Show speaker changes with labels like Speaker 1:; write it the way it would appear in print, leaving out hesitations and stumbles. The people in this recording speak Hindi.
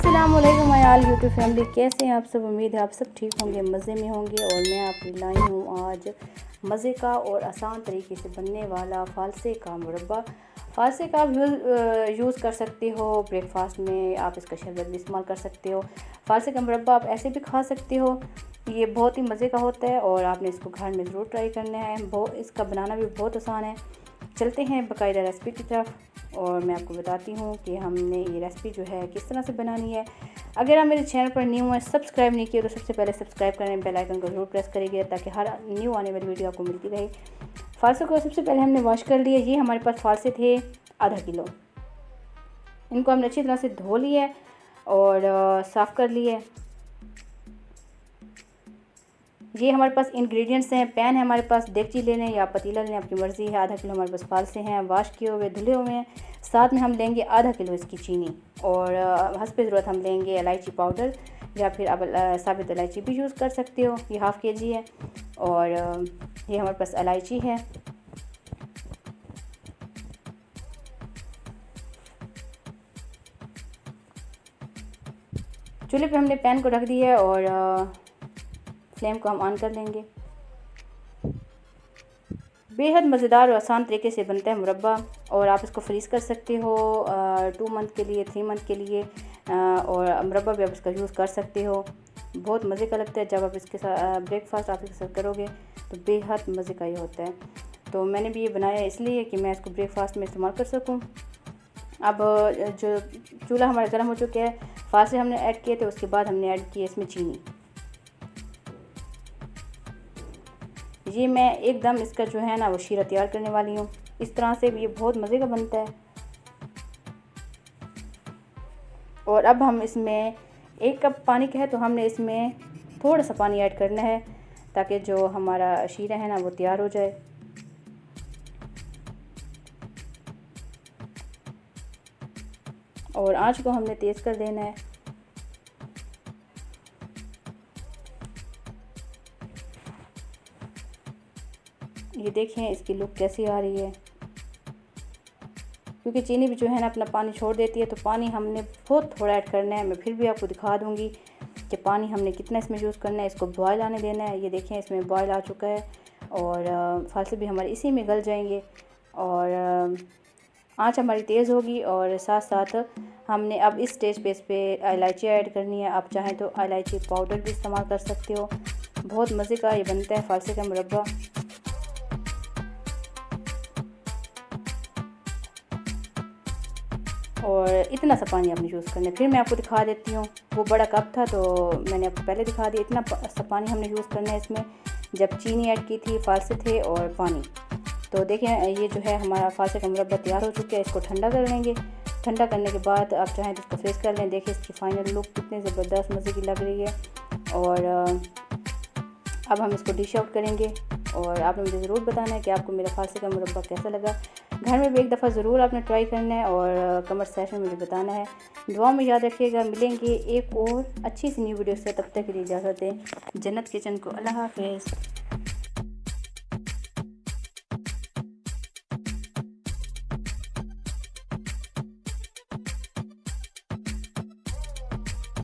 Speaker 1: अस्सलामुअलैकुम माय ऑल यूट्यूब फैमिली, कैसे हैं आप सब। उम्मीद है आप सब ठीक होंगे, मज़े में होंगे। और मैं आपकी लाई हूँ आज मज़े का और आसान तरीके से बनने वाला फ़ालसे का मुरब्बा। फ़ालसे का आप यूज़ कर सकते हो ब्रेकफास्ट में, आप इसका शरबत भी इस्तेमाल कर सकते हो। फ़ालसे का मुरब्बा आप ऐसे भी खा सकते हो, ये बहुत ही मज़े का होता है और आपने इसको घर में ज़रूर ट्राई करना है। इसका बनाना भी बहुत आसान है। चलते हैं बाकायदा रेसिपी की तरफ और मैं आपको बताती हूँ कि हमने ये रेसिपी जो है किस तरह से बनानी है। अगर आप मेरे चैनल पर न्यू हैं, सब्सक्राइब नहीं किया तो सबसे पहले सब्सक्राइब करें, बेल आइकन को जरूर प्रेस करिए ताकि हर न्यू आने वाली वीडियो आपको मिलती रहे। फ़ालसे को सबसे पहले हमने वॉश कर लिया। ये हमारे पास फ़ालसे थे आधा किलो। इनको हमने अच्छी तरह से धो लिया और साफ़ कर लिए। ये हमारे पास इंग्रेडिएंट्स हैं। पैन है हमारे पास, देगची ले लें या पतीला लें, आपकी मर्ज़ी है। आधा किलो हमारे पास फ़ालसे हैं, वॉश किए हुए धुले हुए हैं। साथ में हम लेंगे आधा किलो इसकी चीनी और हस्बे ज़रूरत हम लेंगे इलायची पाउडर या फिर आप साबित इलायची भी यूज़ कर सकते हो। ये हाफ़ kg है और ये हमारे पास इलायची है। चूल्हे पे हमने पैन को रख दिया है और फ्लेम को हम ऑन कर लेंगे। बेहद मज़ेदार और आसान तरीके से बनता है मुरब्बा और आप इसको फ्रीज़ कर सकते हो 2 मंथ के लिए, 3 मंथ के लिए। और मुरब्बा भी आप इसका यूज़ कर सकते हो। बहुत मज़े का लगता है जब आप इसके साथ ब्रेकफास्ट आप इसके साथ करोगे तो बेहद मज़े का ये होता है। तो मैंने भी ये बनाया इसलिए कि मैं इसको ब्रेकफास्ट में इस्तेमाल कर सकूँ। अब जो चूल्हा हमारा गर्म हो चुका है, फ़ालसे हमने ऐड किए थे, उसके बाद हमने ऐड किया इसमें चीनी। ये मैं एकदम इसका जो है ना वो शीरा तैयार करने वाली हूँ। इस तरह से ये बहुत मज़े का बनता है। और अब हम इसमें 1 कप पानी का है तो हमने इसमें थोड़ा सा पानी ऐड करना है ताकि जो हमारा शीरा है ना वो तैयार हो जाए। और आंच को हमने तेज़ कर देना है। ये देखें इसकी लुक कैसी आ रही है, क्योंकि चीनी भी जो है ना अपना पानी छोड़ देती है तो पानी हमने बहुत थोड़ा ऐड करना है। मैं फिर भी आपको दिखा दूंगी कि पानी हमने कितना इसमें यूज़ करना है। इसको बॉयल आने देना है। ये देखें इसमें बॉयल आ चुका है और फ़ालसे भी हमारे इसी में गल जाएंगे और आंच हमारी तेज़ होगी। और साथ साथ हमने अब इस स्टेज पे इस पर इलायची ऐड करनी है। आप चाहें तो इलायची पाउडर भी इस्तेमाल कर सकते हो। बहुत मज़े का ये बनता है फ़ालसे का मुरब्बा। और इतना सा पानी आपने यूज़ करना है। फिर मैं आपको दिखा देती हूँ, वो बड़ा कप था तो मैंने आपको पहले दिखा दिया। इतना सा पानी हमने यूज़ करना है इसमें, जब चीनी ऐड की थी, फ़ालसे थे और पानी। तो देखें ये जो है हमारा फ़ालसे का मुरब्बा तैयार हो चुका है। इसको ठंडा कर लेंगे। ठंडा करने के बाद आप चाहें तो इसको फ्रीज़ कर लें। देखिए इसकी फ़ाइनल लुक कितनी ज़बरदस्त मज़े की लग रही है। और अब हम इसको डिश आउट करेंगे और आपने मुझे ज़रूर बताना है कि आपको मेरा फ़ालसे का मुरब्बा कैसा लगा। घर में भी एक दफ़ा ज़रूर आपने ट्राई करना है और कमेंट सेक्शन में मुझे बताना है। दुआ में याद रखिएगा। मिलेंगे एक और अच्छी सी न्यू वीडियो से, तब तक के लिए इजाज़त दें। जन्नत किचन को अल्लाह हाफ़िज़।